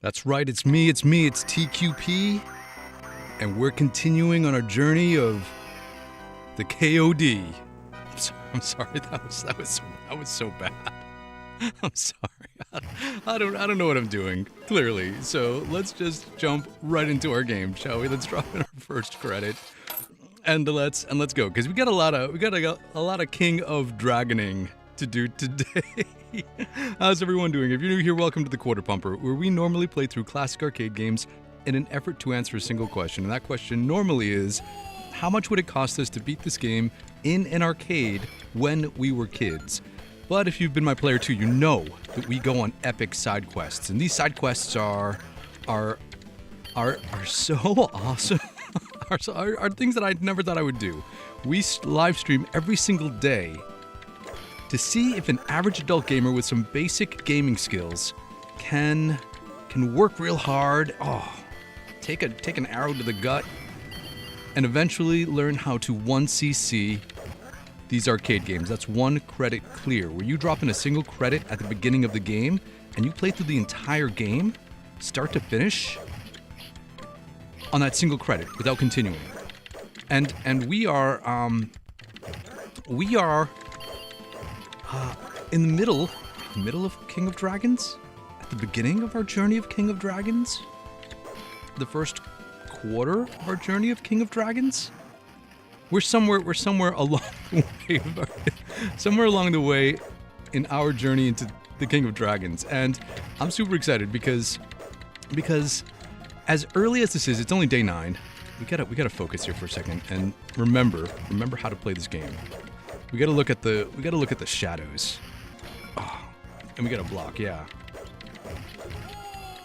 That's right, it's me, it's TQP, and we're continuing on our journey of the KOD. I'm sorry, that was so bad. I'm sorry. I don't know what I'm doing, clearly. So let's just jump right into our game, shall we? Let's drop in our first credit. And let's go, because we got a lot of King of Dragoning to do today. How's everyone doing? If you're new here, welcome to the Quarter Pumper, where we normally play through classic arcade games in an effort to answer a single question. And that question normally is, how much would it cost us to beat this game in an arcade when we were kids? But if you've been my player too, you know that we go on epic side quests, and these side quests are so awesome. are things that I never thought I would do. We live stream every single day to see if an average adult gamer with some basic gaming skills can work real hard, take an arrow to the gut, and eventually learn how to 1cc these arcade games. That's one credit clear, where you drop in a single credit at the beginning of the game and you play through the entire game, start to finish, on that single credit without continuing. And we are in the middle of King of Dragons, at the beginning of our journey of King of Dragons, the first quarter of our journey of King of Dragons. We're somewhere along the way, somewhere along the way in our journey into the King of Dragons, and I'm super excited because as early as this is, it's only day 9. We gotta focus here for a second and remember how to play this game. We gotta look at the shadows. And we gotta block, yeah.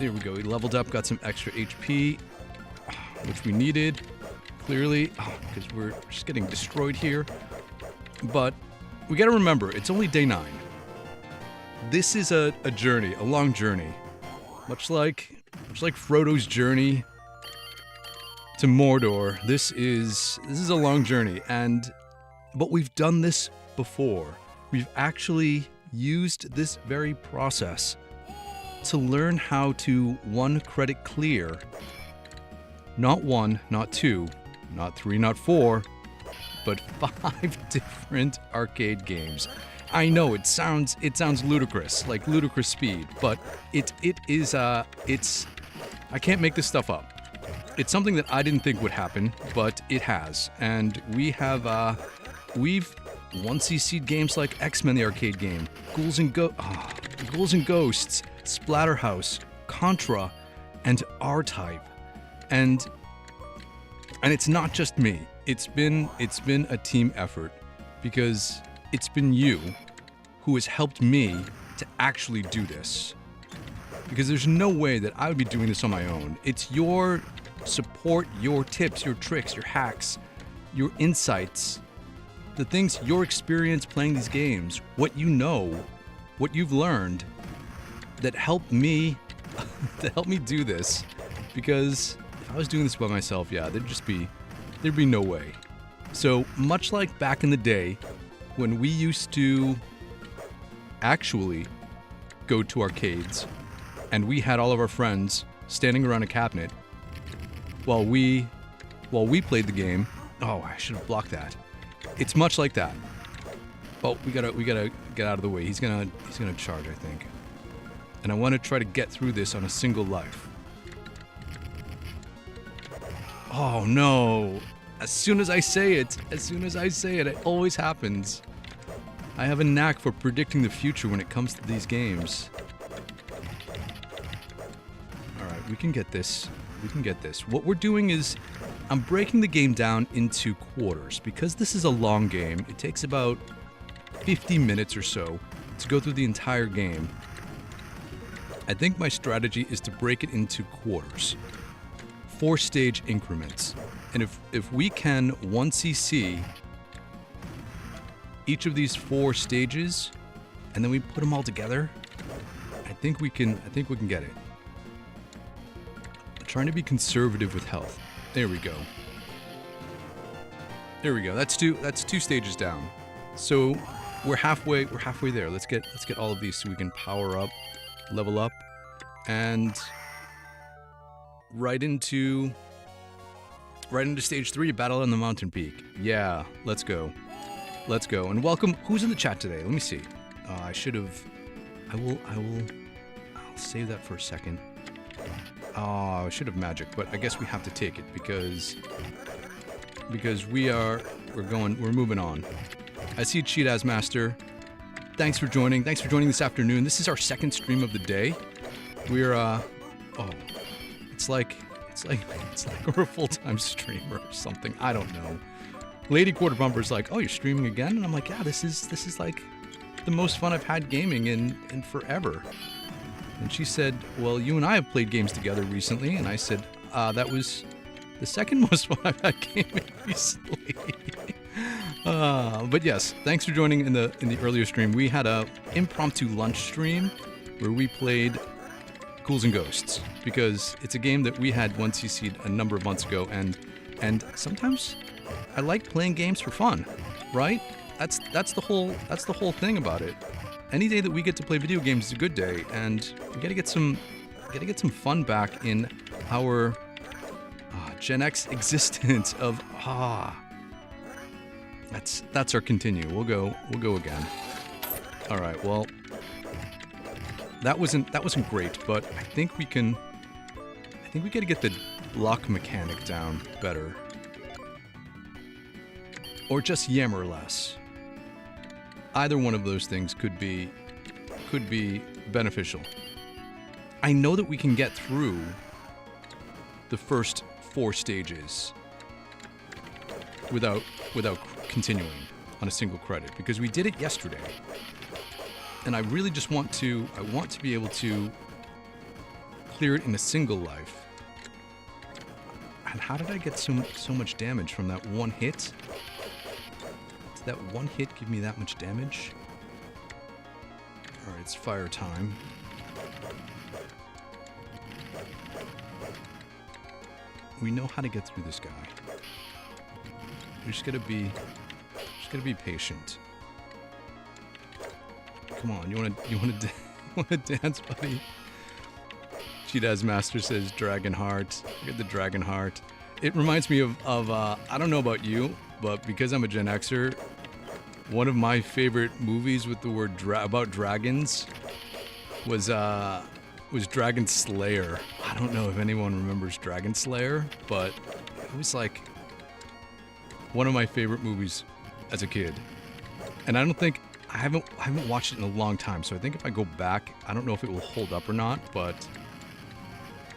There we go. We leveled up, got some extra HP, which we needed, clearly, because we're just getting destroyed here. But we gotta remember, it's only day 9. This is a journey, a long journey, much like Frodo's journey to Mordor. This is a long journey, but we've done this before. We've actually used this very process to learn how to 1 credit clear. Not 1, not 2, not 3, not 4, but 5 different arcade games. I know it sounds ludicrous, like ludicrous speed, but it is I can't make this stuff up. It's something that I didn't think would happen, but it has. And we've 1cc'd games like X-Men the arcade game, Ghouls N Ghosts, Splatterhouse, Contra, and R-Type. And it's not just me. It's been a team effort, because it's been you who has helped me to actually do this. Because there's no way that I would be doing this on my own. It's your support, your tips, your tricks, your hacks, your insights, the things, your experience playing these games, what you know, what you've learned, that helped me do this. Because if I was doing this by myself, yeah, there'd be no way. So much like back in the day, when we used to actually go to arcades, and we had all of our friends standing around a cabinet while we played the game. Oh, I should have blocked that. It's much like that. Oh, we gotta get out of the way. He's gonna charge, I think. And I want to try to get through this on a single life. Oh no! As soon as I say it, it always happens. I have a knack for predicting the future when it comes to these games. Alright, we can get this. What we're doing is, I'm breaking the game down into quarters. Because this is a long game, it takes about 50 minutes or so to go through the entire game. I think my strategy is to break it into quarters. 4-stage increments. And if we can 1cc each of these 4 stages, and then we put them all together, I think we can get it. I'm trying to be conservative with health. There we go. That's two stages down. So we're halfway there. Let's get all of these so we can power up, level up, and right into stage 3, Battle on the Mountain Peak. Yeah, let's go. Let's go. And welcome. Who's in the chat today? Let me see. I should have. I'll save that for a second. I should have magic, but I guess we have to take it because we're moving on. I see Cheetah's Master. Thanks for joining. Thanks for joining this afternoon. This is our second stream of the day. We're it's like we're a full-time streamer or something. I don't know. Lady Quarter Bumper's like, "Oh, you're streaming again?" And I'm like, "Yeah, this is like the most fun I've had gaming in forever." And she said, "Well, you and I have played games together recently." And I said, "That was the second most fun I've had gaming recently." But yes, thanks for joining in the earlier stream. We had a impromptu lunch stream where we played Ghouls N Ghosts because it's a game that we had once CC'd a number of months ago, and sometimes I like playing games for fun, right? That's the whole thing about it. Any day that we get to play video games is a good day, and we gotta get some fun back in our Gen X existence of That's our continue. We'll go again. All right. Well, that wasn't great, but I think we got to get the luck mechanic down better, or just yammer less. Either one of those things could be beneficial. I know that we can get through the first 4 stages without continuing on a single credit because we did it yesterday, and I really just want to be able to clear it in a single life. And how did I get so much damage from that one hit? Did that one hit give me that much damage? All right, it's fire time. We know how to get through this guy. We're just gonna be patient. Come on, you wanna dance, buddy? Cheetah's Master says Dragon Heart. Look at the Dragon Heart. It reminds me of I don't know about you, but because I'm a Gen Xer, one of my favorite movies with the word about dragons was Dragon Slayer. I don't know if anyone remembers Dragon Slayer, but it was like one of my favorite movies as a kid. And I haven't watched it in a long time, so I think if I go back, I don't know if it will hold up or not, but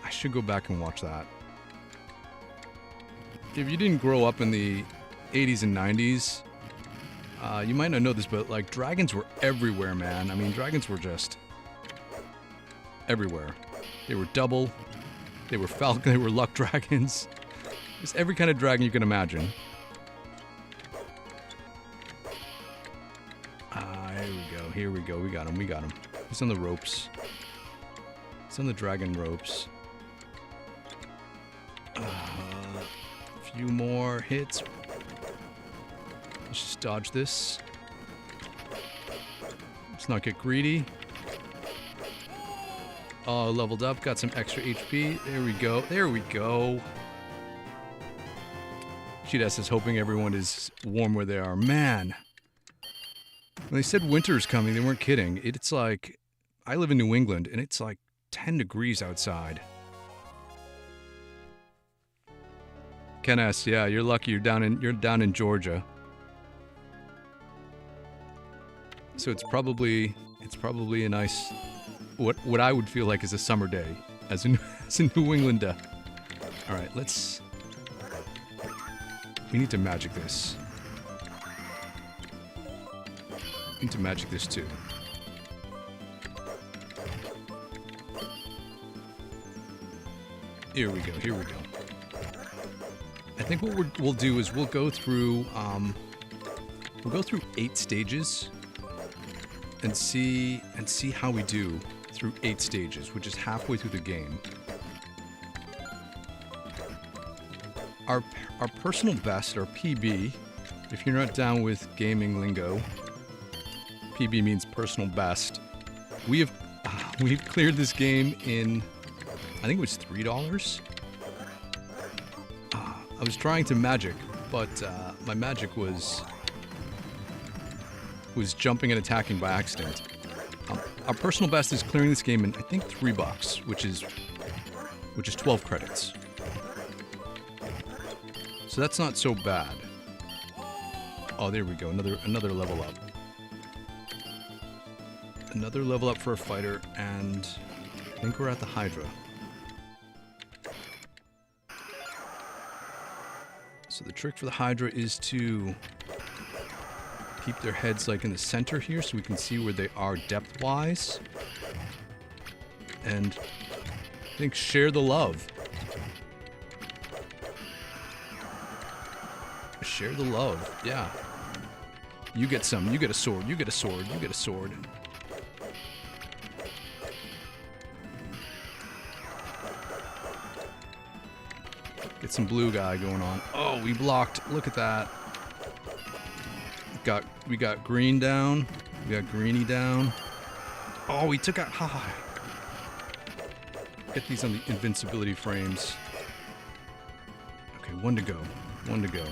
I should go back and watch that. If you didn't grow up in the 80s and 90s, you might not know this, but like dragons were everywhere, man. I mean, dragons were just everywhere. They were double, they were falcon, they were luck dragons. Just every kind of dragon you can imagine. Here we go. We got him. He's on the ropes. He's on the dragon ropes. A few more hits. Let's just dodge this. Let's not get greedy. Oh, leveled up. Got some extra HP. There we go. Cheetah is hoping everyone is warm where they are. Man. When they said winter is coming, they weren't kidding. It's like, I live in New England, and it's like 10 degrees outside. Ken S, yeah, you're lucky you're down in Georgia. So it's probably a nice, what I would feel like is a summer day as a New Englander. All right, we need to magic this. Need to magic this too. Here we go. I think what we'll do is we'll go through 8 stages and see how we do through 8 stages, which is halfway through the game. Our personal best, our PB, if you're not down with gaming lingo, PB means personal best. We've cleared this game in, I think it was $3. I was trying to magic, but my magic was jumping and attacking by accident. Our personal best is clearing this game in, I think, $3, which is 12 credits. So that's not so bad. Oh, there we go. Another level up. Another level up for a fighter, and I think we're at the Hydra. So the trick for the Hydra is to keep their heads like in the center here so we can see where they are depth-wise. And I think share the love. Share the love, yeah. You get some, you get a sword, you get a sword, you get a sword. Get some blue guy going on. Oh, we blocked. Look at that. We got green down. We got greeny down. Oh, we took out... Ha. Get these on the invincibility frames. Okay, one to go. One to go.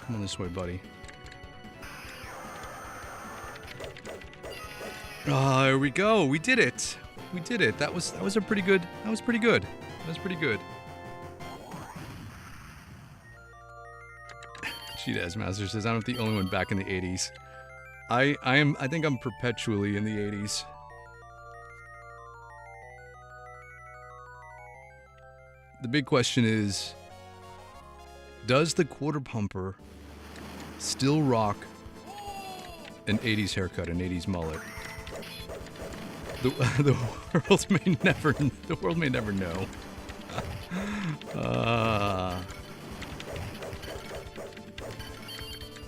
Come on this way, buddy. Oh, there we go. We did it. We did it. That was a pretty good. That was pretty good. That was pretty good. Cheetahs Master says I'm not the only one back in the 80s. I think I'm perpetually in the 80s. The big question is, does the quarter pumper still rock an 80s haircut, an 80s mullet? The world may never know.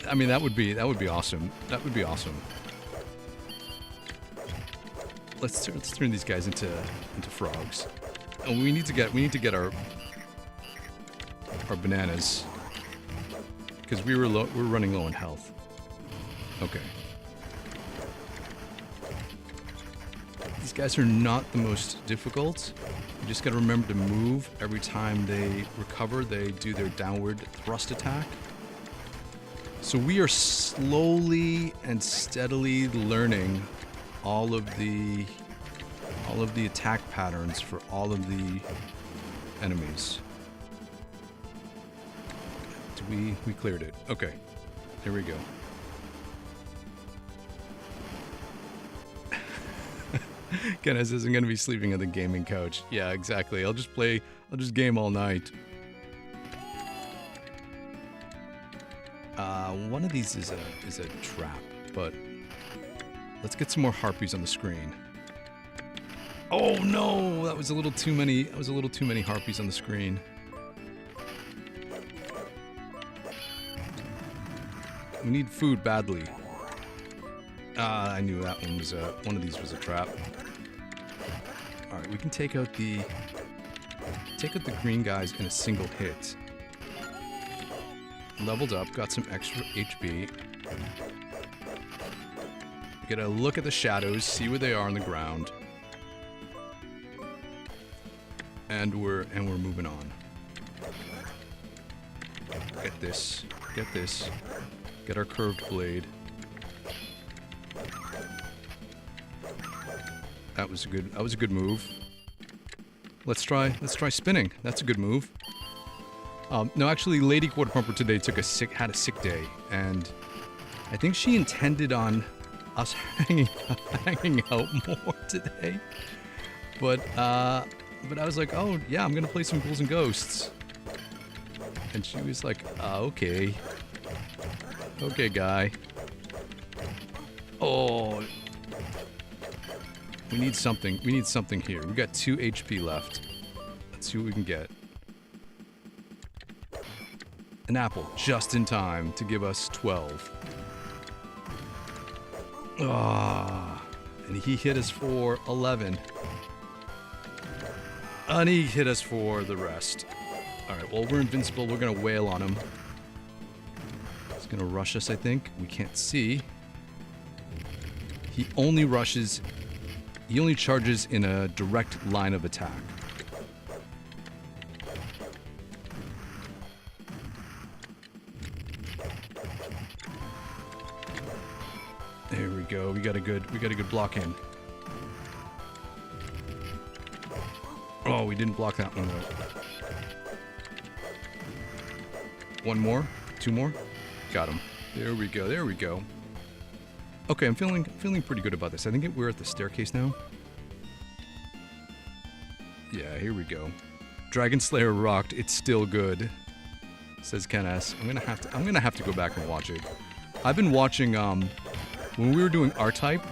I mean, that would be awesome. That would be awesome. Let's turn these guys into frogs. And we need to get our bananas, because we're running low on health. Okay. These guys are not the most difficult. You just gotta remember to move every time they recover. They do their downward thrust attack. So we are slowly and steadily learning all of the attack patterns for all of the enemies. We cleared it. Okay. There we go. Kenneth says I'm gonna be sleeping on the gaming couch. Yeah, exactly. I'll just game all night. One of these is a trap, but let's get some more harpies on the screen. Oh no, that was a little too many. That was a little too many harpies on the screen. We need food badly. I knew that one of these was a trap. All right, we can take out the green guys in a single hit. Leveled up, got some extra HP. We gotta look at the shadows, see where they are on the ground, and we're moving on. Get this, get our curved blade. That was a good move. Let's try spinning. That's a good move. No, actually, Lady Quarter Pumper today had a sick day, and I think she intended on us hanging out more today. But I was like, oh yeah, I'm gonna play some Ghouls N Ghosts, and she was like, okay, guy. Oh, we need something. We need something here. We got 2 HP left. Let's see what we can get. An apple, just in time to give us 12. Ah, and he hit us for 11. And he hit us for the rest. Alright, well, we're invincible. We're gonna wail on him. gonna rush us, I think. We can't see. He only rushes... He only charges in a direct line of attack. There we go. We got a good block in. Oh, we didn't block that one though. One more, 2 more. Got him. There we go. There we go. Okay, I'm feeling pretty good about this. I think we're at the staircase now. Yeah, here we go. Dragon Slayer rocked. It's still good, says Ken S. I'm gonna have to go back and watch it. I've been watching when we were doing R-Type,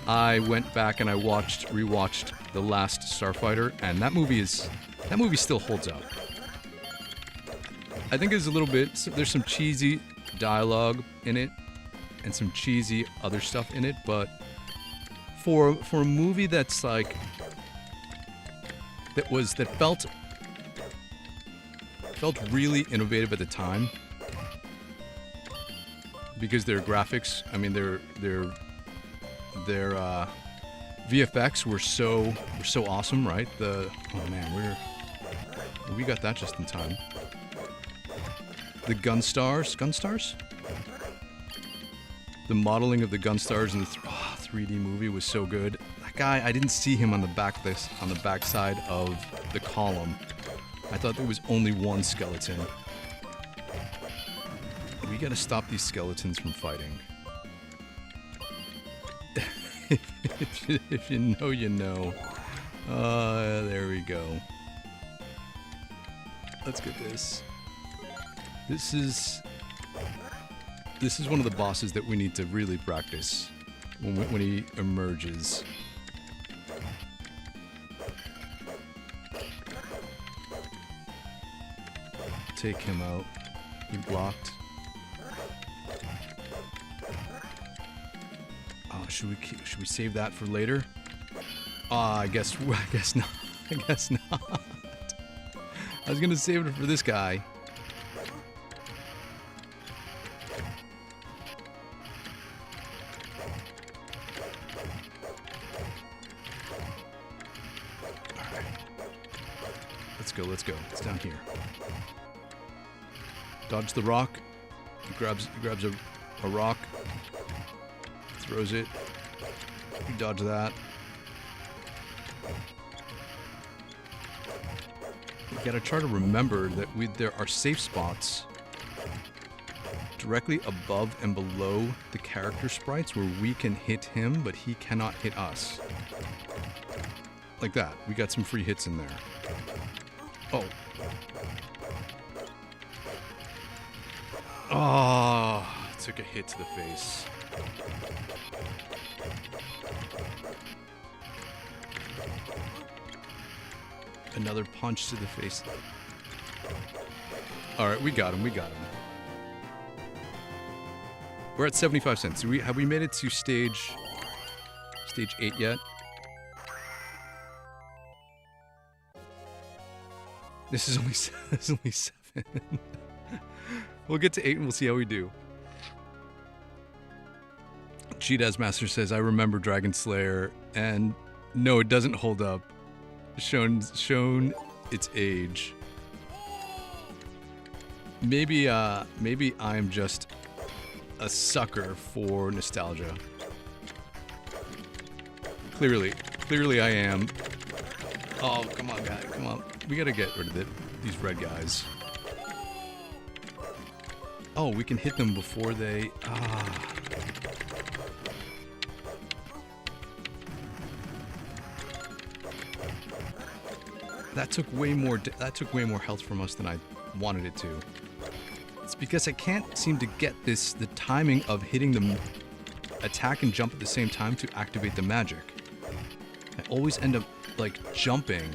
I went back and I rewatched The Last Starfighter, and that movie still holds up. I think there's a little bit, there's some cheesy dialogue in it and some cheesy other stuff in it, but for a movie that's like that felt really innovative at the time, because their graphics, I mean their VFX were so awesome, right? Oh man, we got that just in time. The Gunstars? The modeling of the Gunstars in the 3D movie was so good. That guy, I didn't see him on the back side of the column. I thought there was only one skeleton. We gotta stop these skeletons from fighting. If you know, you know. There we go. Let's get this. This is one of the bosses that we need to really practice when he emerges. Take him out. He blocked. Oh, should we save that for later? I guess not. I guess not. I was gonna save it for this guy. Let's go. It's down here. Dodge the rock. He grabs a rock. Throws it. You dodge that. You gotta try to remember that there are safe spots directly above and below the character sprites where we can hit him, but he cannot hit us. Like that. We got some free hits in there. Oh. Oh, took a hit to the face. Another punch to the face. Alright, we got him. We're at 75 cents. Have we made it to stage 8 yet? This is only 7. We'll get to 8 and we'll see how we do. Cheetah's Master says, I remember Dragon Slayer, and no, it doesn't hold up. Shown its age. Maybe I'm just a sucker for nostalgia. Clearly I am. Oh, come on, guy, come on. We gotta get rid of these red guys. Oh, we can hit them before they... That took way more health from us than I wanted it to. It's because I can't seem to get the timing of hitting them, attack and jump at the same time to activate the magic. I always end up, like, jumping.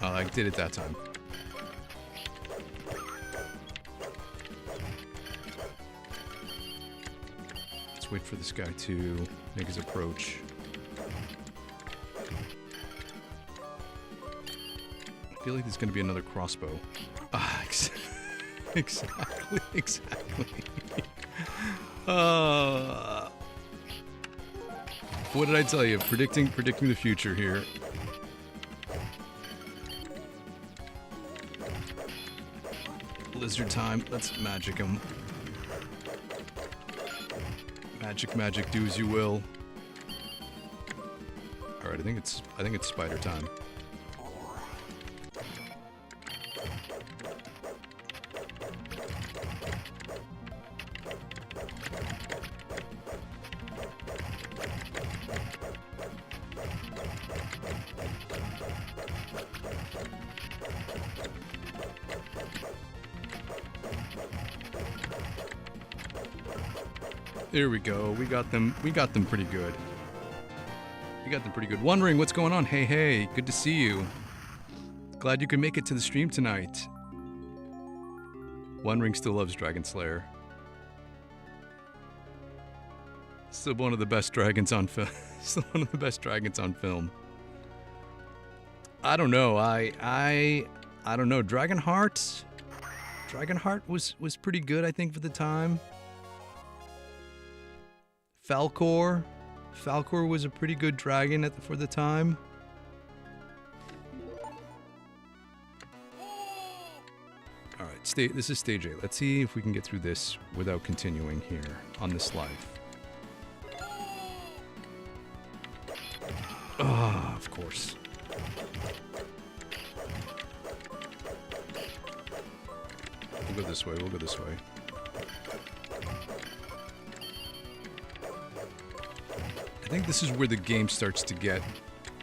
I did it that time. Let's wait for this guy to make his approach. feel like there's going to be another crossbow. Ah, exactly, exactly. What did I tell you? Predicting the future here. Lizard time. Let's magic him. Magic, do as you will. All right, I think it's spider time. There we go. We got them pretty good. Wondering what's going on. Hey, good to see you. Glad you could make it to the stream tonight. Wondering still loves Dragon Slayer. Still one of the best dragons on film. Still one of the best dragons on film. I don't know. I don't know. Dragonheart was pretty good, I think, for the time. Falcor was a pretty good dragon for the time. All right, this is stage 8. Let's see if we can get through this without continuing here on this life. Ah, of course. We'll go this way. I think this is where the game starts to get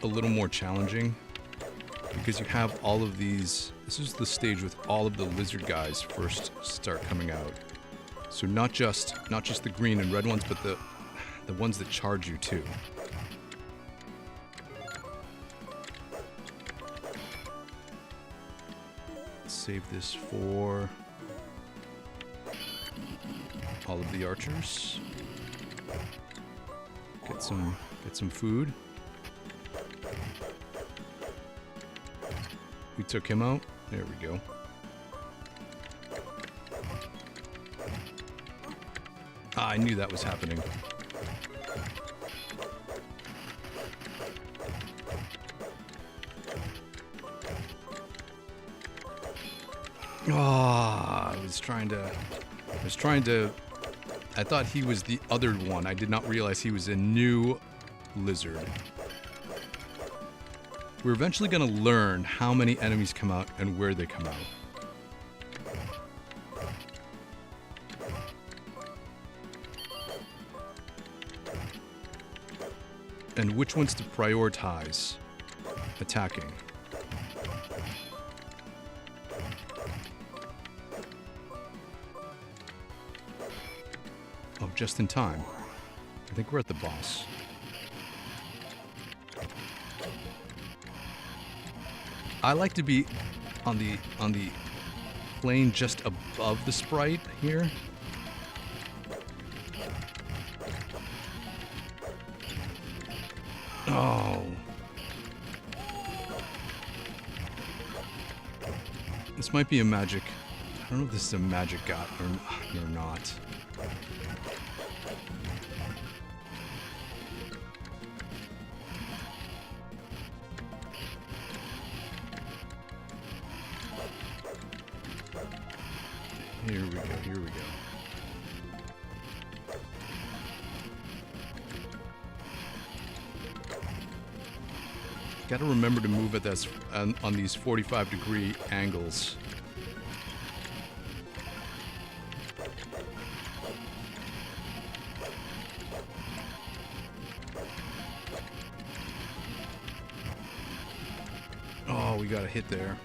a little more challenging, because you have all of these. This is the stage with all of the lizard guys first start coming out. So not just the green and red ones, but the ones that charge you too. Let's save this for all of the archers. Get some food. We took him out. There we go. Ah, I knew that was happening. Ah, I was trying to I thought he was the other one. I did not realize he was a new lizard. We're eventually going to learn how many enemies come out and where they come out. And which ones to prioritize attacking. Oh, just in time. I think we're at the boss. I like to be on the plane just above the sprite here. Oh. This might be a magic. I don't know if this is a magic got or not. Here we go. Gotta remember to move at this on these 45-degree angles. Oh, we got a hit there.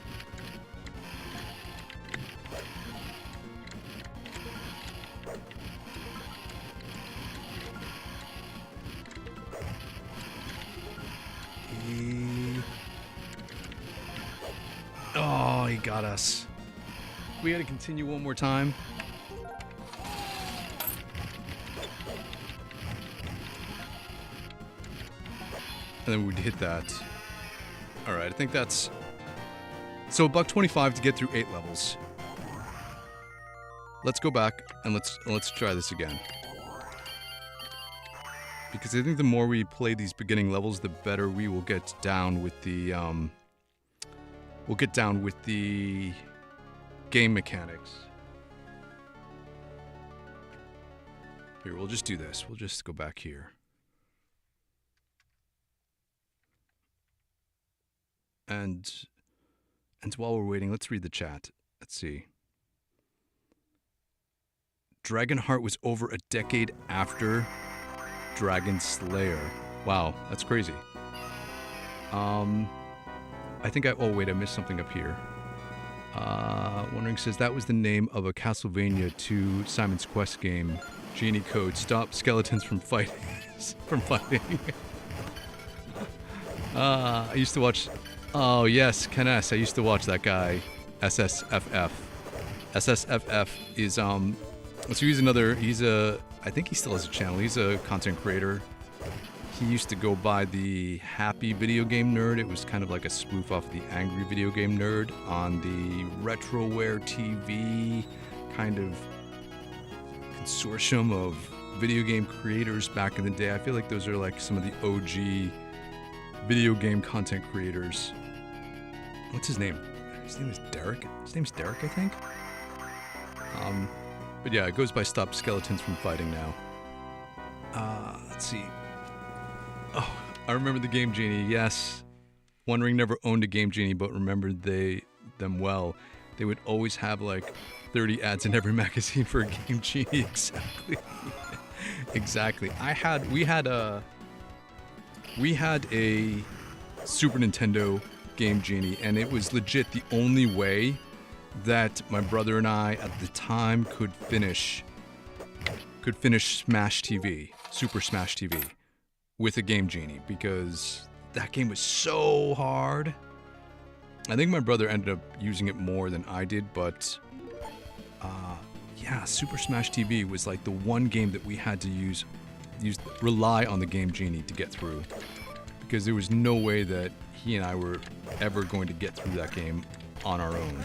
Oh, he got us. We gotta continue one more time. And then we'd hit that. Alright, I think that's So $1.25 to get through 8 levels. Let's go back and let's try this again. Because I think the more we play these beginning levels, the better we will get down with the game mechanics. Here, we'll just do this. We'll just go back here. And while we're waiting, let's read the chat. Let's see. Dragonheart was over a decade after Dragon Slayer. Wow, that's crazy. I think oh wait, I missed something up here. Wondering says that was the name of a Castlevania 2 Simon's Quest game. Genie code, stop skeletons from fighting. I used to watch, oh yes, Ken S. I used to watch that guy, SSFF. SSFF is, so I think he still has a channel. He's a content creator. He used to go by the Happy Video Game Nerd. It was kind of like a spoof off the Angry Video Game Nerd on the Retroware TV kind of consortium of video game creators back in the day. I feel like those are like some of the OG video game content creators. What's his name? His name is Derek. His name's Derek, I think. But yeah, it goes by Stop Skeletons from Fighting now. Let's see. Oh, I remember the Game Genie. Yes. Wondering never owned a Game Genie, but remembered them well. They would always have like 30 ads in every magazine for a Game Genie. Exactly. Exactly. We had a Super Nintendo Game Genie, and it was legit the only way that my brother and I at the time could finish Smash TV, Super Smash TV, with a Game Genie, because that game was so hard. I think my brother ended up using it more than I did, but yeah, Super Smash TV was like the one game that we had to rely on the Game Genie to get through, because there was no way that he and I were ever going to get through that game on our own.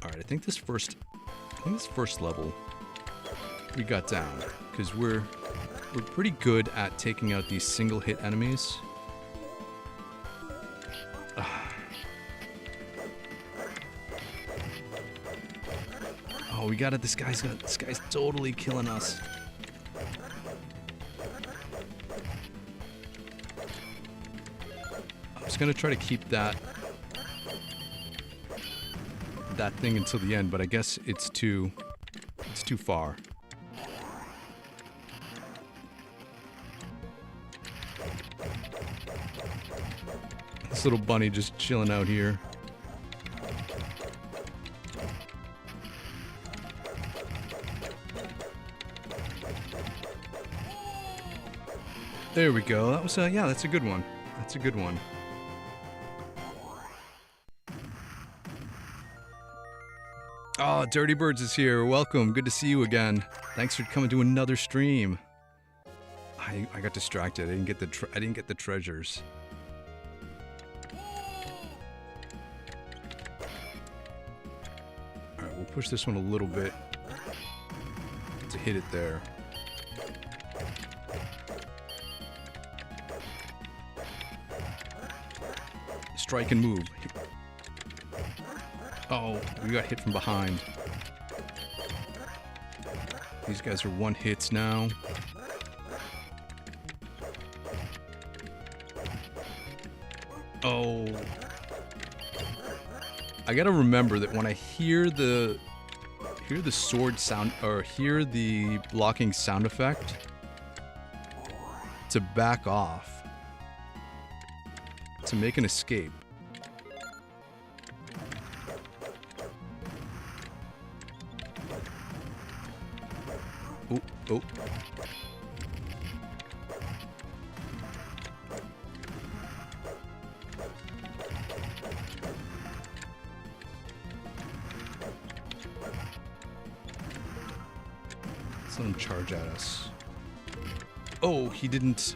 Alright, I think this first level we got down, because we're pretty good at taking out these single hit enemies. Oh, we got it. This guy's totally killing us. I'm just gonna try to keep that thing until the end, but I guess it's too far. This little bunny just chilling out here. There we go. That was yeah, that's a good one. That's a good one. Oh, Dirty Birds is here. Welcome. Good to see you again. Thanks for coming to another stream. I got distracted. I didn't get the treasures. All right, we'll push this one a little bit to hit it there. Strike and move. Oh, we got hit from behind. These guys are one hits now. Oh. I gotta remember that when I hear the sword sound, or hear the blocking sound effect, to back off, to make an escape. Oh. Someone charge at us. Oh, he didn't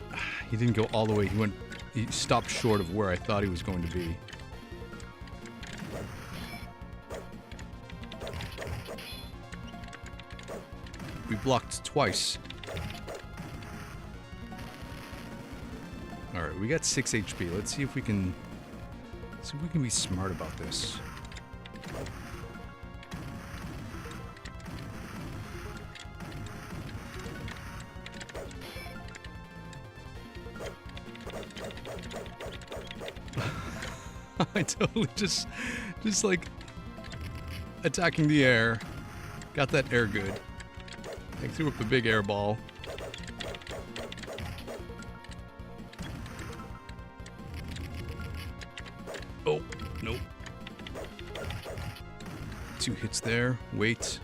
go all the way. He went he stopped short of where I thought he was going to be. We blocked twice. Alright, we got 6 HP. Let's see if we can be smart about this. I totally just like attacking the air. Got that air good. I threw up a big air ball. Oh, nope. 2 hits there. Wait.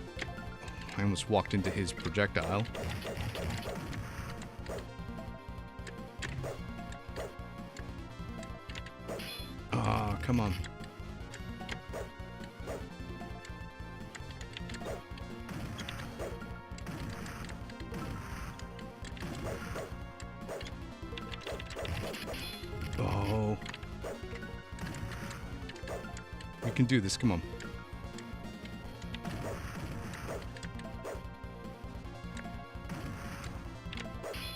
I almost walked into his projectile. Ah, come on. Oh. We can do this, come on.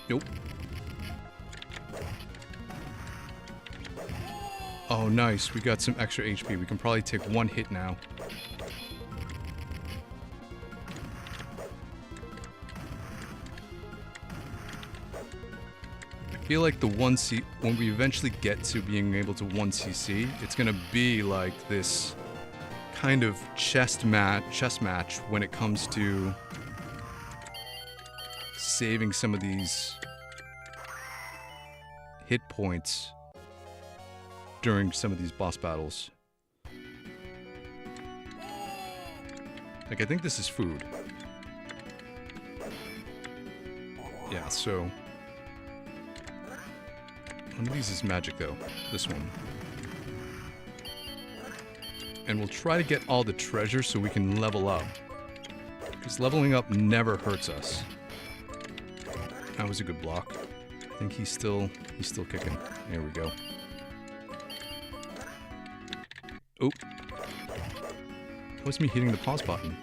Nope. Oh, nice. We got some extra HP. We can probably take 1 hit now. I feel like the 1C, when we eventually get to being able to 1cc, it's gonna be like this kind of chess match when it comes to saving some of these hit points during some of these boss battles. Like, I think this is food. Yeah, so one of these is magic, though. This one. And we'll try to get all the treasure so we can level up. Because leveling up never hurts us. That was a good block. I think he's still kicking. There we go. Oh. That was me hitting the pause button.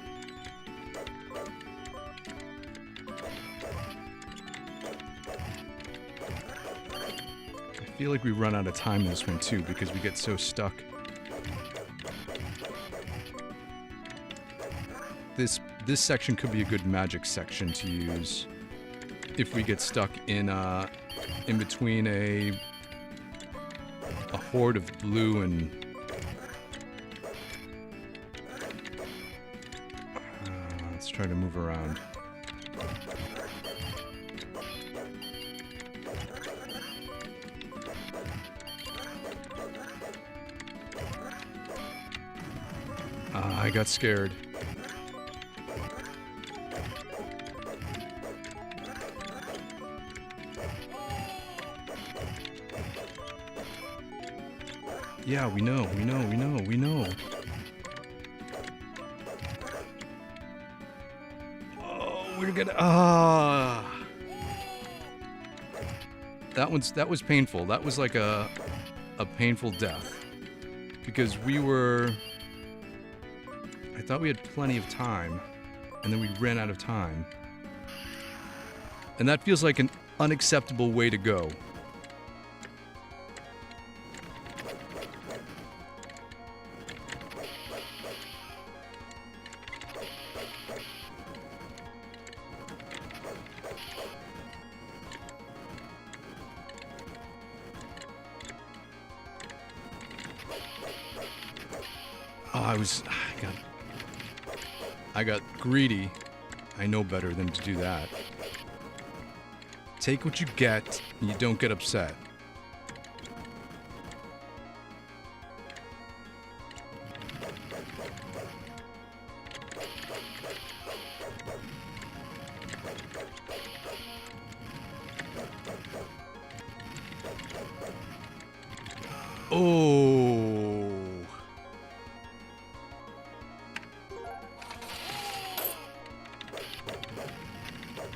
I feel like we run out of time in this one too because we get so stuck. This section could be a good magic section to use if we get stuck in between a horde of blue and let's try to move around. I got scared. Yeah, we know. Oh, we're gonna that was painful. That was like a painful death. Because I thought we had plenty of time, and then we ran out of time. And that feels like an unacceptable way to go. I got greedy. I know better than to do that. Take what you get, and you don't get upset. Oh.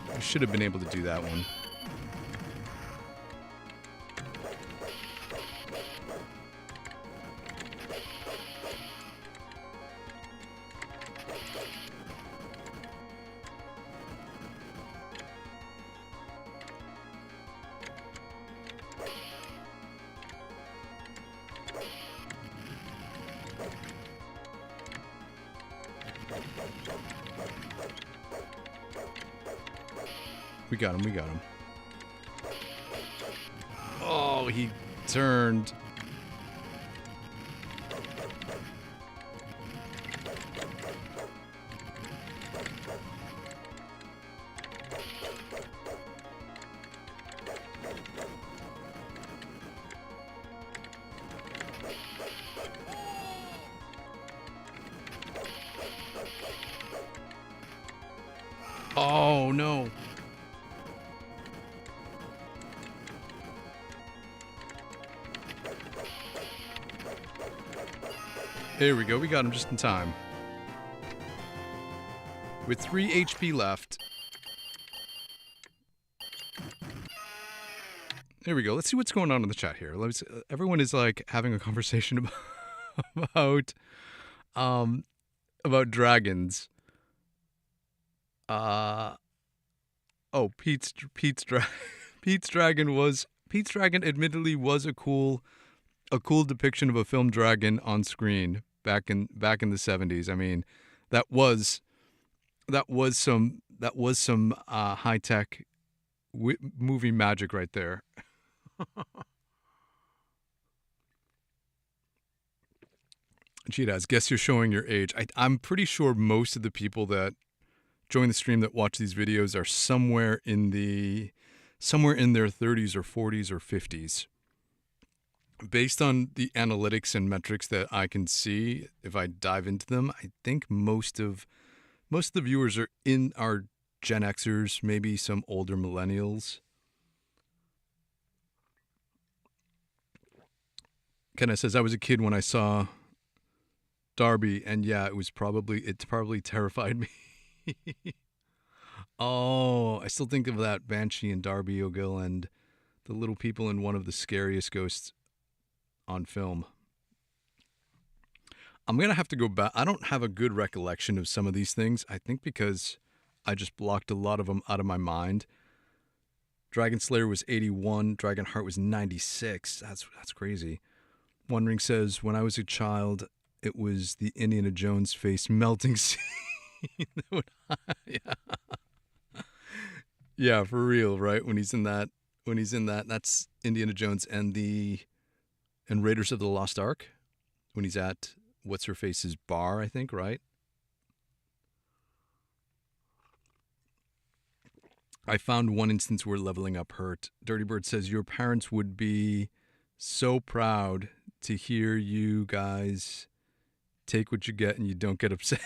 I should have been able to do that one. We got him, we got him. Oh, he turned. Oh, no. There we go. We got him just in time. With 3 HP left. There we go. Let's see what's going on in the chat here. Everyone is like having a conversation about dragons. Oh, Pete's Dragon admittedly was a cool depiction of a film dragon on screen back in the 70s. I mean, that was some high tech movie magic right there. Cheetahs, guess you're showing your age. I'm pretty sure most of the people that join the stream that watch these videos are somewhere in their 30s or 40s or 50s. Based on the analytics and metrics that I can see, if I dive into them, I think most of the viewers are Gen Xers, maybe some older millennials. Kenneth says, I was a kid when I saw Darby, and yeah, it probably terrified me. Oh, I still think of that Banshee and Darby O'Gill and the little people in one of the scariest ghosts on film. I'm going to have to go back. I don't have a good recollection of some of these things. I think because I just blocked a lot of them out of my mind. Dragon Slayer was 81. Dragonheart was 96. That's crazy. One Ring says, when I was a child, it was the Indiana Jones face melting scene. Yeah, for real, right? When he's in that, that's Indiana Jones and Raiders of the Lost Ark. When he's at what's her face's bar, I think, right? I found one instance where leveling up hurt. Dirty Bird says your parents would be so proud to hear you guys take what you get and you don't get upset.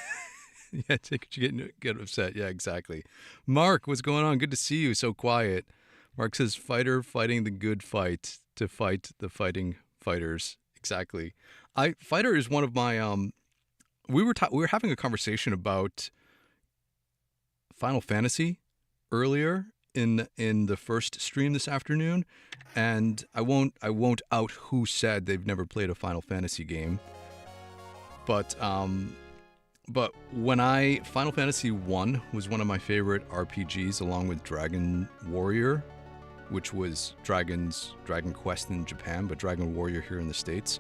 Yeah, take what you get upset. Yeah, exactly. Mark, what's going on? Good to see you. So quiet. Mark says, fighter fighting the good fight to fight the fighting fighters. Exactly. Fighter is one of my we were having a conversation about Final Fantasy earlier in the first stream this afternoon, and I won't out who said they've never played a Final Fantasy game. But when Final Fantasy 1 was one of my favorite RPGs, along with Dragon Warrior, which was Dragon Quest in Japan, but Dragon Warrior here in the States.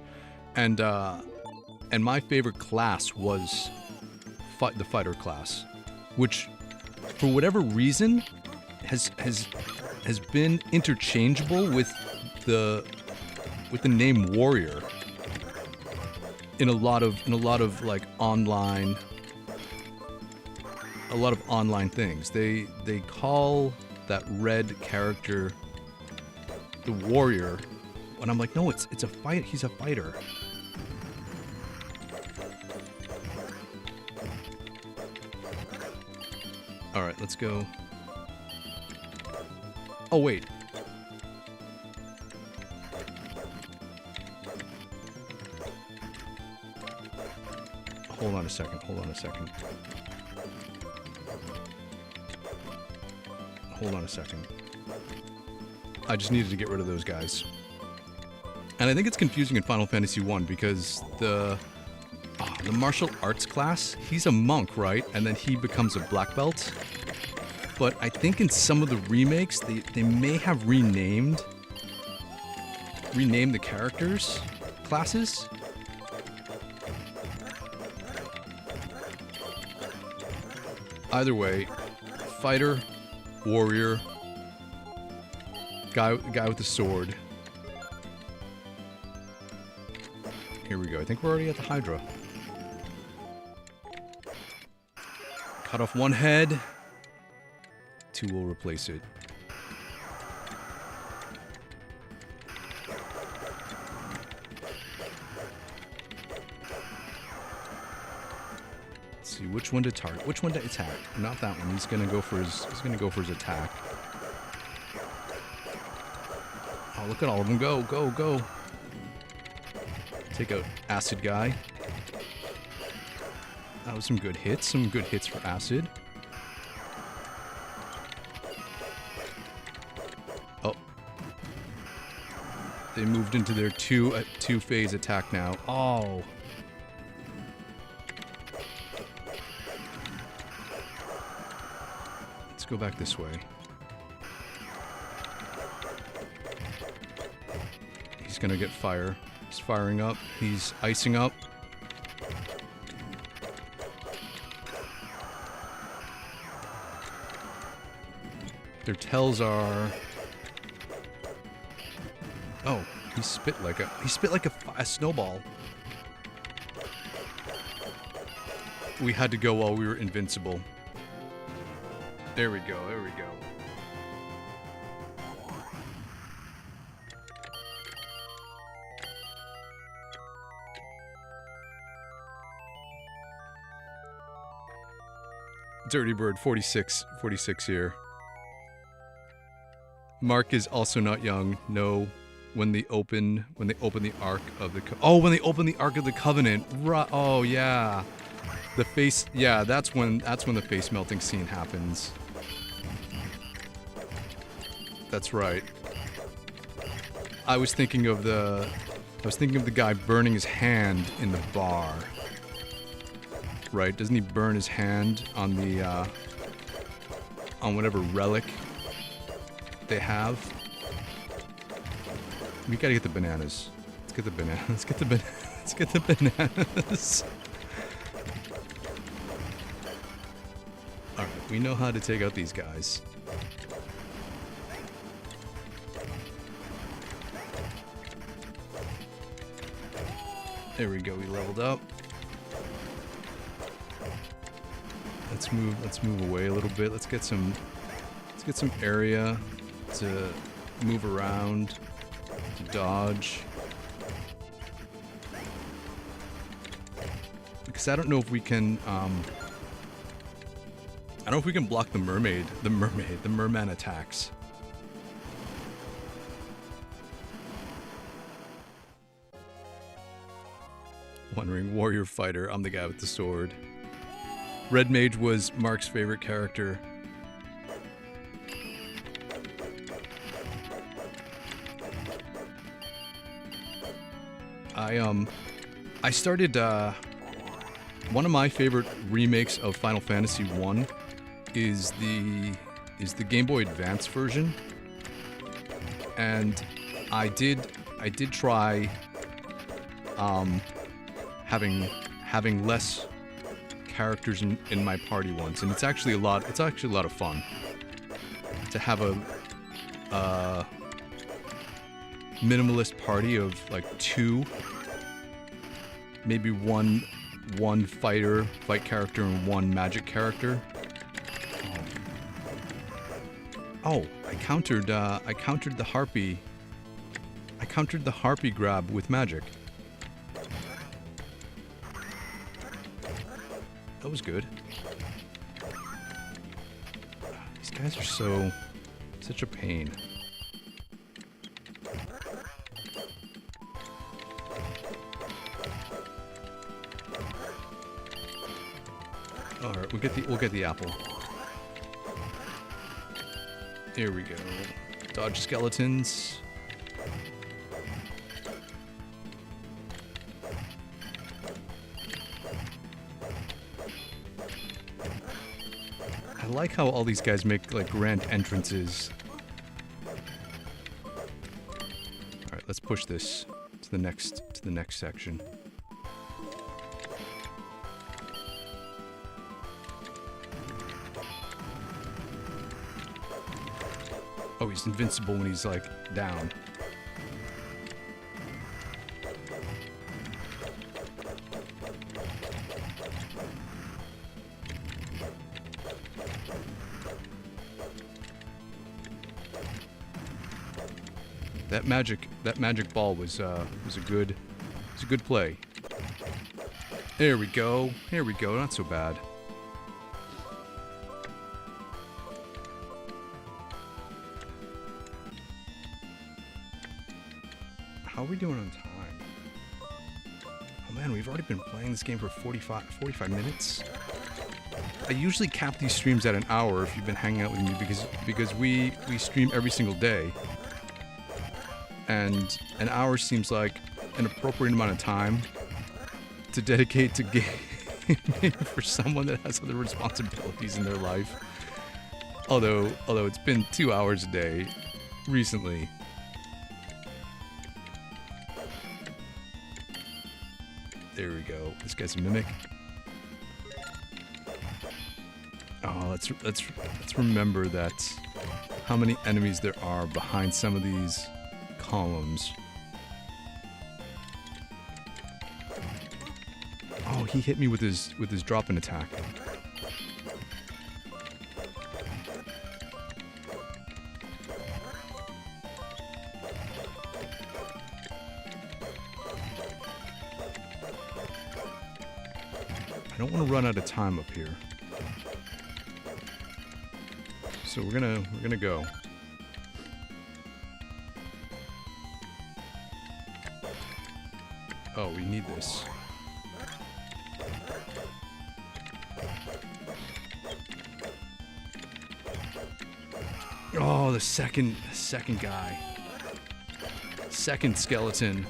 And my favorite class was the fighter class, which for whatever reason has been interchangeable with the name Warrior. In a lot of like online things. They call that red character the Warrior, and I'm like, no, it's a fight. He's a fighter. All right, let's go. Oh wait. Hold on a second. I just needed to get rid of those guys. And I think it's confusing in Final Fantasy 1 because the martial arts class, he's a monk, right? And then he becomes a black belt. But I think in some of the remakes, they may have renamed the characters' classes. Either way, fighter warrior. Guy with the sword. Here we go. I think we're already at the Hydra. Cut off one head. 2 will replace it. Let's see which one to target. Which one to attack? Not that one. He's gonna go for his attack. Oh, look at all of them go, go, go. Take out Acid Guy. That was some good hits for Acid. Oh. They moved into their two-phase attack now. Oh. Let's go back this way. He's gonna get fire. He's firing up. He's icing up. Their tells are... Oh, he spit like a snowball. We had to go while we were invincible. There we go, there we go. Dirty Bird, 46 here. Mark is also not young. No, when they open the Ark of the when they open the Ark of the Covenant. Oh yeah, the face. Yeah, that's when the face melting scene happens. That's right. I was thinking of the guy burning his hand in the bar. Right? Doesn't he burn his hand on the on whatever relic they have? We gotta get the bananas. Let's get the banana. Let's get the bananas. All right, we know how to take out these guys. There we go. We leveled up. Let's move away a little bit. Let's get some area to move around, to dodge. Because I don't know if we can I don't know if we can block the merman attacks. Wondering warrior fighter, I'm the guy with the sword. Red Mage was Mark's favorite character. I started one of my favorite remakes of Final Fantasy 1 is the Game Boy Advance version. And I did try having less characters in my party once, and it's actually a lot of fun to have a minimalist party of like 2, maybe one fight character and 1 magic character. Oh, I countered the harpy. I countered the harpy grab with magic. That was good. These guys are such a pain. All right, we'll get the apple. Here we go. Dodge skeletons. I like how all these guys make like grand entrances. All right, let's push this to the next section. Oh, he's invincible when he's, like, down. That magic ball was a good play. There we go. Here we go. Not so bad. How are we doing on time? Oh man, we've already been playing this game for 45 minutes. I usually cap these streams at an hour if you've been hanging out with me because we stream every single day. And an hour seems like an appropriate amount of time to dedicate to gaming for someone that has other responsibilities in their life. Although it's been 2 hours a day recently. There we go. This guy's a mimic. Oh, let's remember that how many enemies there are behind some of these columns. Oh, he hit me with his drop-in attack. I don't want to run out of time up here. So we're gonna go. Oh, we need this. Oh, the second guy. Second skeleton.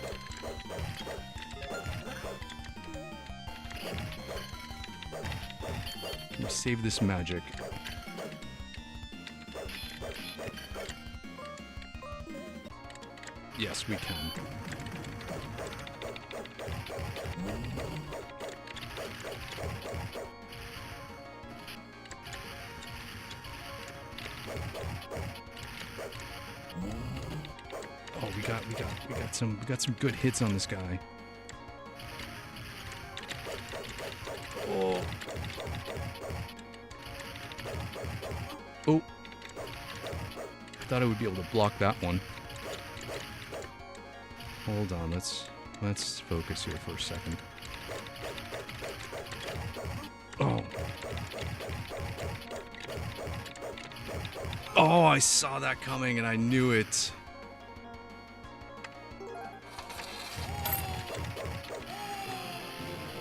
Can we save this magic? Yes, we can. Oh, we got some good hits on this guy. Oh. Oh. I thought I would be able to block that one. Hold on, let's focus here for a second. Oh. Oh, I saw that coming and I knew it.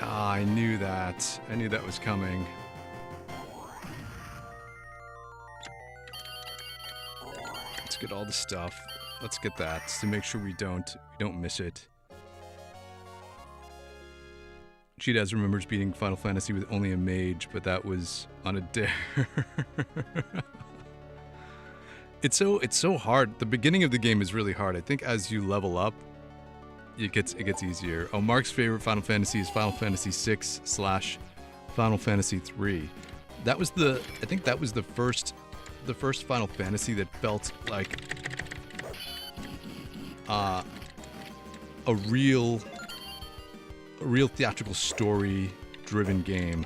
Ah, I knew that. I knew that was coming. Let's get all the stuff. Let's get that to make sure we don't miss it. Cheetaz remembers beating Final Fantasy with only a mage, but that was on a dare. It's so hard. The beginning of the game is really hard. I think as you level up, it gets easier. Oh, Mark's favorite Final Fantasy is Final Fantasy 6 / Final Fantasy 3. I think that was the first Final Fantasy that felt like a real theatrical story-driven game.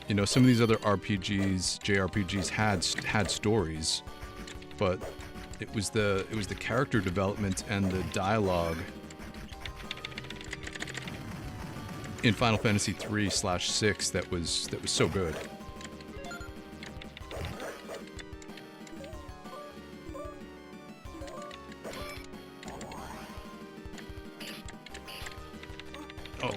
You know, some of these other RPGs, JRPGs had stories, but it was the character development and the dialogue in Final Fantasy 3 / 6 that was so good. Oh.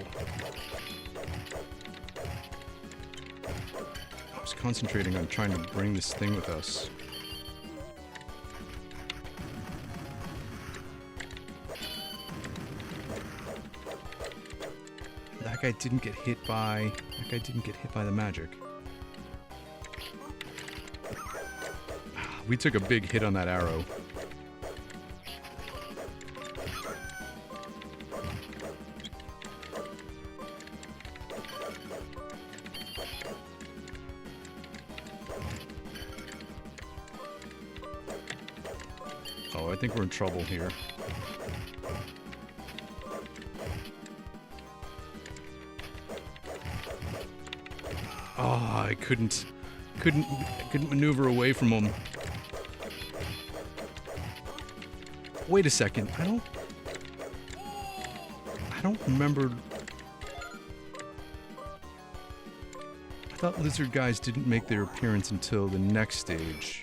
I was concentrating on trying to bring this thing with us. That guy didn't get hit by the magic. We took a big hit on that arrow. Oh, I think we're in trouble here. Oh, I couldn't maneuver away from him. Wait a second. I don't remember. I thought lizard guys didn't make their appearance until the next stage.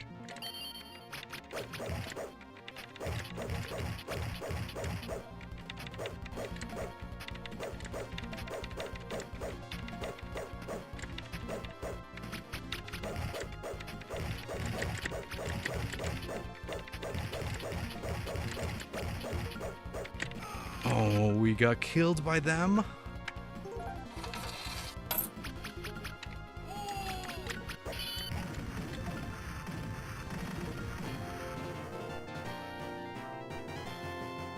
Oh, we got killed by them?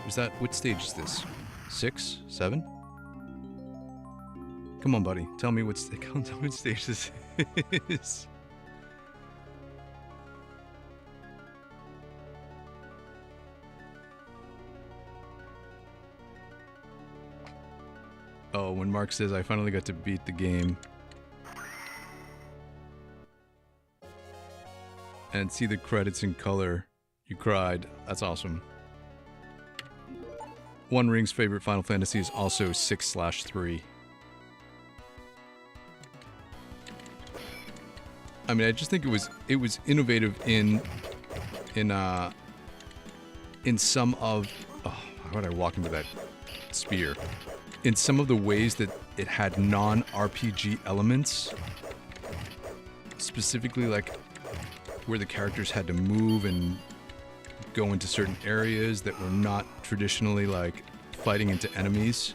Is that, what stage is this? 6? 7? Come on, buddy. Tell me what stage this is. Oh, when Mark says, I finally got to beat the game. And see the credits in color. You cried. That's awesome. One Ring's favorite Final Fantasy is also 6/3. I mean, I just think it was innovative in some of, oh, how would I walk into that spear? In some of the ways that it had non-RPG elements, specifically like where the characters had to move and go into certain areas that were not traditionally like fighting into enemies.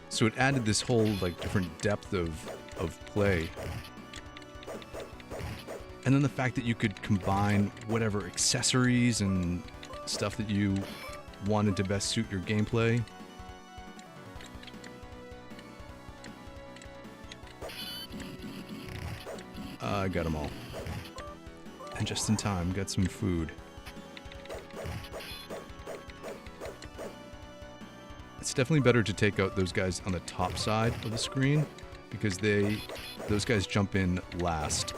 So it added this whole like different depth of play. And then the fact that you could combine whatever accessories and stuff that you wanted to best suit your gameplay. I got them all. And just in time, got some food. It's definitely better to take out those guys on the top side of the screen because those guys jump in last.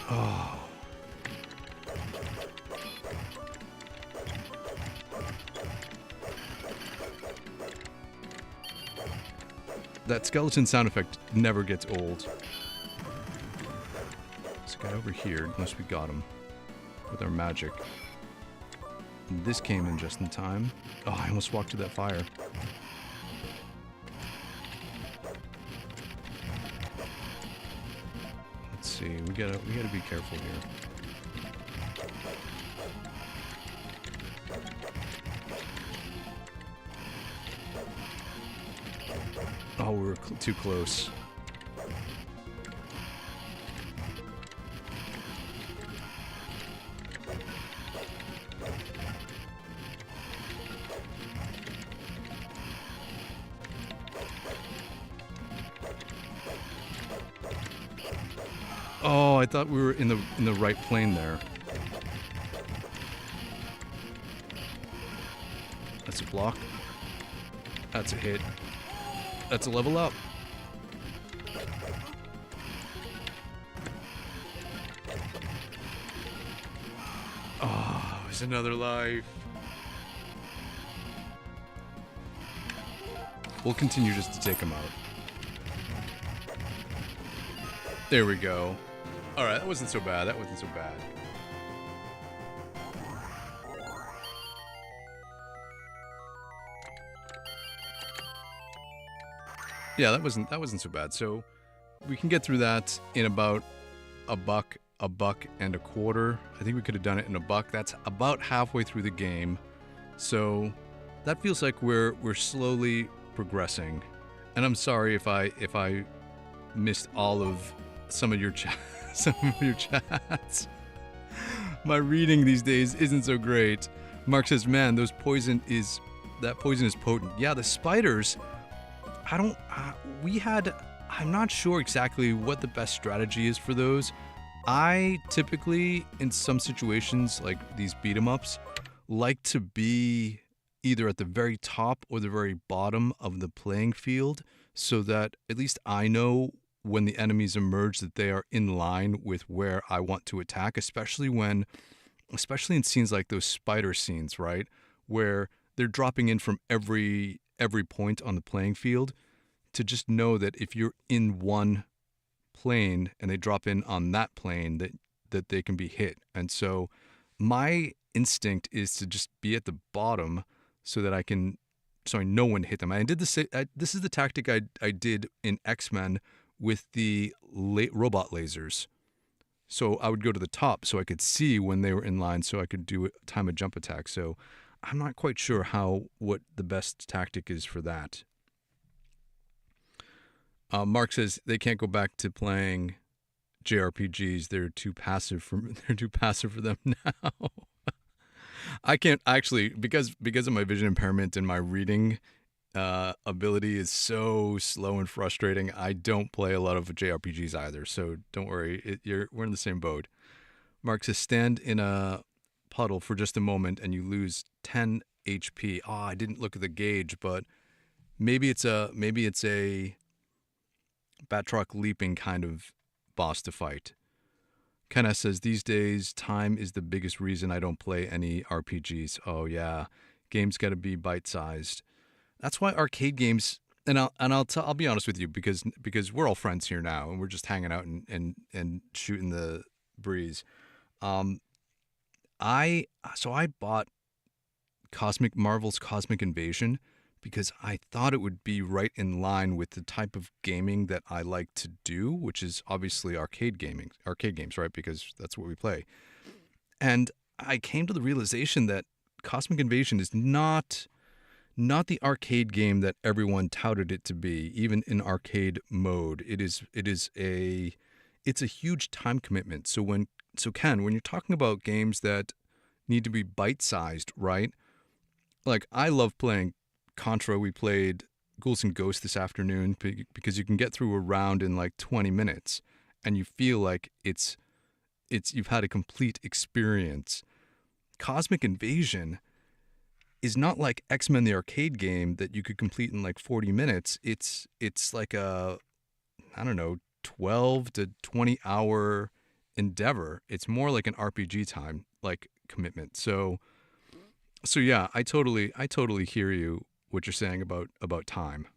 Oh. That skeleton sound effect never gets old. This guy over here, unless we got him with our magic. And this came in just in time. Oh, I almost walked through that fire. Let's see, we gotta be careful here. Oh, we were too close. Oh, I thought we were in the right plane there. That's a block. That's a hit. That's a level up. Oh, it's another life. We'll continue just to take him out. There we go. Alright, that wasn't so bad. That wasn't so bad. Yeah, that wasn't so bad. So we can get through that in about a buck and a quarter. I think we could have done it in a buck. That's about halfway through the game. So that feels like we're slowly progressing. And I'm sorry if I missed all of some of your chats. My reading these days isn't so great. Mark says, "Man, that poison is potent." Yeah, the spiders. We had I'm not sure exactly what the best strategy is for those. I typically, in some situations like these beat 'em ups, like to be either at the very top or the very bottom of the playing field so that at least I know when the enemies emerge that they are in line with where I want to attack, especially in scenes like those spider scenes, right? Where they're dropping in from every point on the playing field, to just know that if you're in one plane and they drop in on that plane, that they can be hit. And so my instinct is to just be at the bottom so that I know when to hit them. I did this. This is the tactic I did in X-Men with the robot lasers. So I would go to the top so I could see when they were in line, so I could do time a jump attack. So I'm not quite sure what the best tactic is for that. Mark says they can't go back to playing JRPGs. They're too passive for them now. I can't actually, because of my vision impairment and my reading ability is so slow and frustrating. I don't play a lot of JRPGs either, so don't worry. We're in the same boat. Mark says stand in a puddle for just a moment and you lose 10 HP. Oh, I didn't look at the gauge, but maybe it's a Batroc leaping kind of boss to fight. Kenneth says, these days, time is the biggest reason I don't play any RPGs. Oh, yeah. Games got to be bite-sized. That's why arcade games, and I'll be honest with you, because we're all friends here now, and we're just hanging out and shooting the breeze. I bought Marvel's Cosmic Invasion because I thought it would be right in line with the type of gaming that I like to do, which is obviously arcade games, right? Because that's what we play. And I came to the realization that Cosmic Invasion is not the arcade game that everyone touted it to be, even in arcade mode. It's a huge time commitment. So Ken, when you're talking about games that need to be bite-sized, right? Like, I love playing Contra. We played Ghouls N Ghosts this afternoon because you can get through a round in like 20 minutes and you feel like you've had a complete experience. Cosmic Invasion is not like X-Men the arcade game that you could complete in like 40 minutes. It's like a, I don't know, 12 to 20 hour endeavor. It's more like an RPG time like commitment. So yeah, I totally hear you what you're saying about time.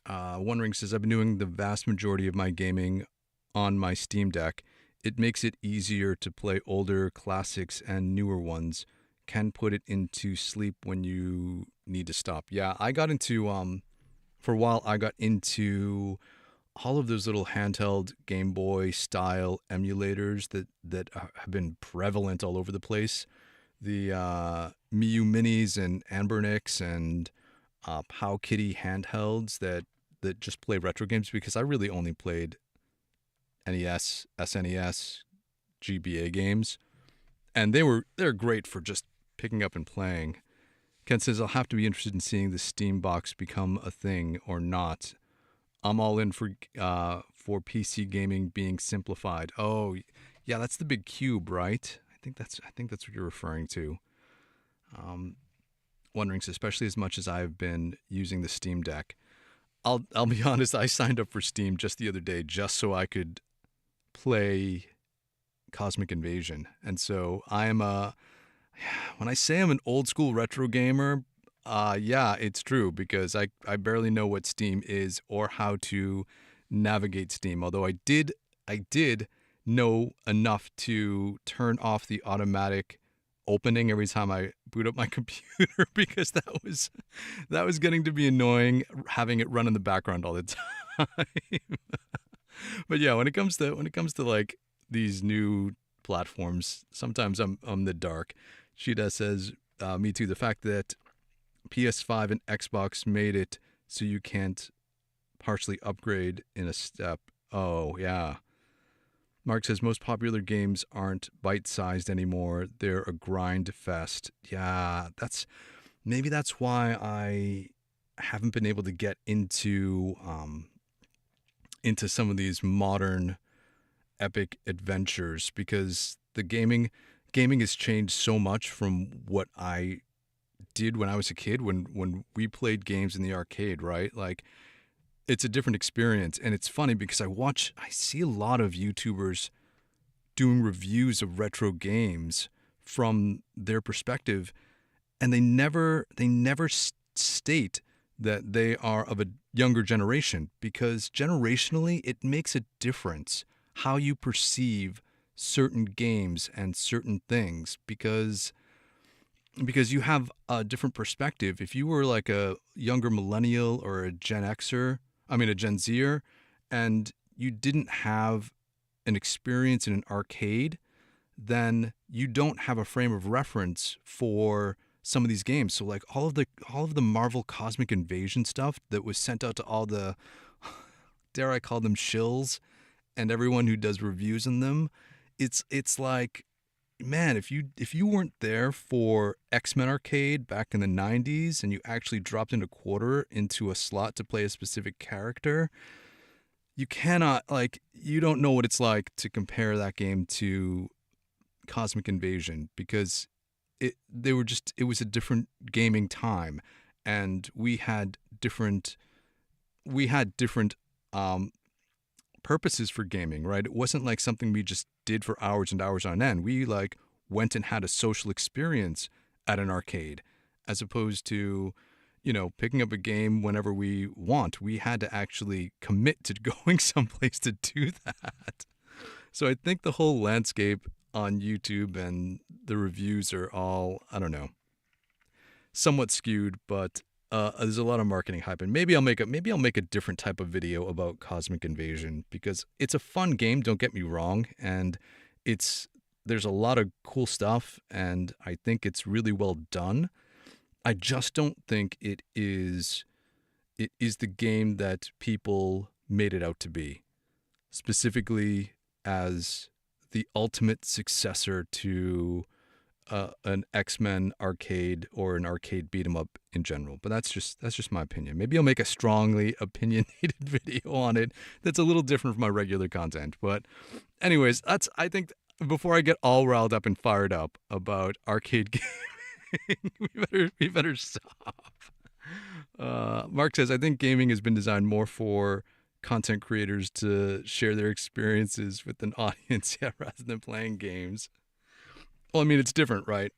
Wondering says, I've been doing the vast majority of my gaming on my Steam Deck. It makes it easier to play older classics and newer ones. Can put it into sleep when you need to stop. Yeah, I got into for a while I got into all of those little handheld Game Boy style emulators that have been prevalent all over the place. The Miu Minis and Anbernics and Pow Kitty handhelds that just play retro games, because I really only played NES, SNES, GBA games, and they're great for just picking up and playing. Ken says, I'll have to be interested in seeing the Steam box become a thing or not. I'm all in for PC gaming being simplified. Oh, yeah, that's the big cube, right? I think that's what you're referring to. Wondering, especially as much as I've been using the Steam Deck. I'll be honest, I signed up for Steam just the other day just so I could play Cosmic Invasion. And so I am when I say I'm an old school retro gamer, yeah, it's true, because I barely know what Steam is or how to navigate Steam. Although I did know enough to turn off the automatic opening every time I boot up my computer, because that was getting to be annoying, having it run in the background all the time. But yeah, when it comes to like these new platforms, sometimes I'm the dark. Shida says, me too. The fact that PS5 and Xbox made it so you can't partially upgrade in a step. Oh, yeah. Mark says, most popular games aren't bite-sized anymore. They're a grind fest. Yeah, that's why haven't been able to get into some of these modern epic adventures because the gaming has changed so much from what I did when I was a kid when we played games in the arcade, right? Like it's a different experience and it's funny because I see a lot of YouTubers doing reviews of retro games from their perspective and they never state that they are of a younger generation because generationally it makes a difference how you perceive certain games and certain things because you have a different perspective. If you were like a younger millennial or a Gen Xer, I mean a Gen Zer, and you didn't have an experience in an arcade, then you don't have a frame of reference for some of these games. So like all of the Marvel Cosmic Invasion stuff that was sent out to all the dare I call them shills and everyone who does reviews on them, it's like man, if you weren't there for X-Men Arcade back in the 90s and you actually dropped in a quarter into a slot to play a specific character, you cannot like you don't know what it's like to compare that game to Cosmic Invasion because it was a different gaming time and we had different um purposes for gaming, right? It wasn't like something we just did for hours and hours on end. We like went and had a social experience at an arcade as opposed to, picking up a game whenever we want. We had to actually commit to going someplace to do that. So I think the whole landscape on YouTube and the reviews are all, I don't know, somewhat skewed, but there's a lot of marketing hype, and maybe I'll make a different type of video about Cosmic Invasion because it's a fun game. Don't get me wrong, and it's there's a lot of cool stuff, and I think it's really well done. I just don't think it is the game that people made it out to be, specifically as the ultimate successor to an X-Men arcade or an arcade beat 'em up in general. But that's just my opinion. Maybe I'll make a strongly opinionated video on it that's a little different from my regular content. But anyways, that's I think before I get all riled up and fired up about arcade gaming, we better stop. Mark says I think gaming has been designed more for content creators to share their experiences with an audience, yeah, rather than playing games. Well, I mean, it's different, right?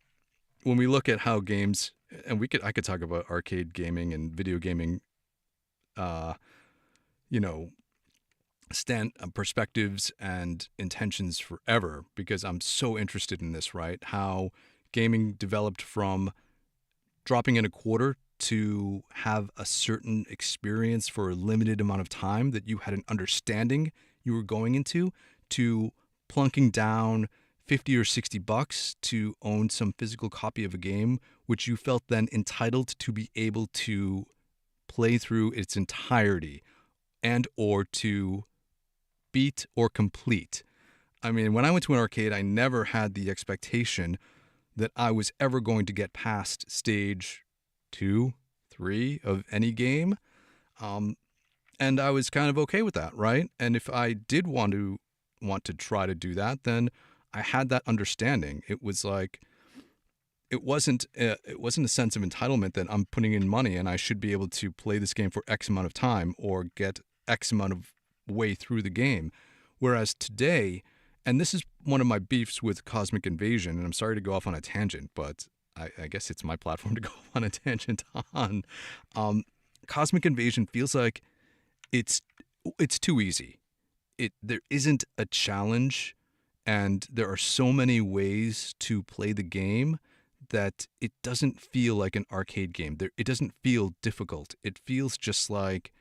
When we look at how games, and I could talk about arcade gaming and video gaming, uh, you know, stand perspectives and intentions forever because I'm so interested in this, right? How gaming developed from dropping in a quarter to have a certain experience for a limited amount of time that you had an understanding you were going into to plunking down 50 or 60 bucks to own some physical copy of a game which you felt then entitled to be able to play through its entirety and or to beat or complete. I mean, when I went to an arcade, I never had the expectation that I was ever going to get past stage 2, 3 of any game. Um, and I was kind of okay with that, right? And if I did want to try to do that, then I had that understanding. It was like it wasn't a sense of entitlement that I'm putting in money and I should be able to play this game for X amount of time or get X amount of way through the game. Whereas today, and this is one of my beefs with Cosmic Invasion, and I'm sorry to go off on a tangent, but I guess it's my platform to go off on a tangent on. Cosmic Invasion feels like it's it's too easy. There isn't a challenge, and there are so many ways to play the game that it doesn't feel like an arcade game. It doesn't feel difficult. It feels just like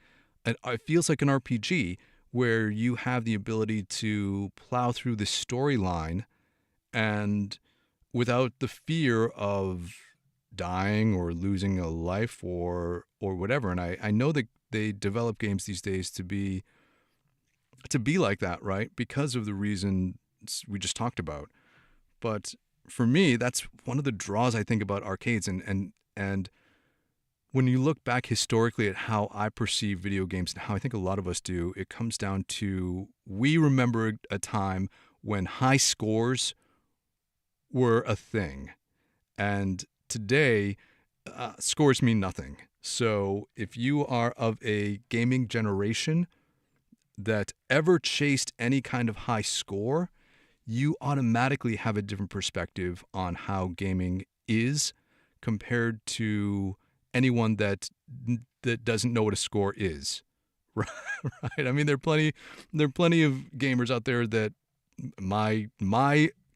it feels like an RPG where you have the ability to plow through the storyline and without the fear of dying or losing a life or whatever. And I know that they develop games these days to be like that, right? Because of the reason we just talked about. But for me, that's one of the draws I think about arcades and when you look back historically at how I perceive video games and how I think a lot of us do, it comes down to we remember a time when high scores were a thing. And today, scores mean nothing. So if you are of a gaming generation that ever chased any kind of high score, you automatically have a different perspective on how gaming is compared to anyone that doesn't know what a score is. Right? I mean, there are plenty of gamers out there that my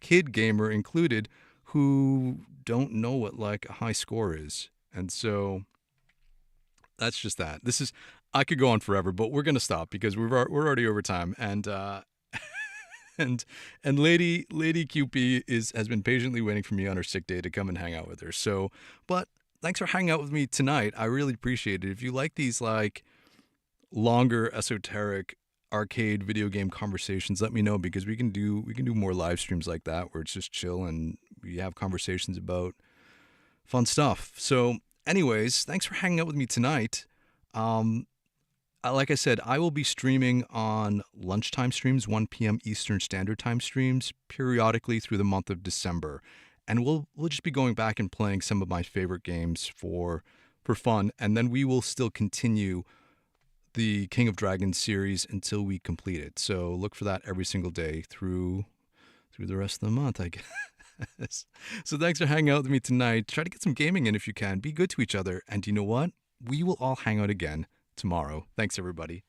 kid gamer included who don't know what like a high score is. And so that's just that. I could go on forever, but we're going to stop because we're already over time. And and Lady QP has been patiently waiting for me on her sick day to come and hang out with her. So, but thanks for hanging out with me tonight. I really appreciate it. If you like these like longer esoteric arcade video game conversations, let me know, because we can do more live streams like that where it's just chill and we have conversations about fun stuff. So anyways, thanks for hanging out with me tonight. Like I said, I will be streaming on lunchtime streams, 1 p.m. Eastern Standard Time streams, periodically through the month of December. And we'll just be going back and playing some of my favorite games for fun. And then we will still continue the King of Dragons series until we complete it. So look for that every single day through the rest of the month, I guess. So thanks for hanging out with me tonight. Try to get some gaming in if you can. Be good to each other. And you know what? We will all hang out again tomorrow. Thanks, everybody.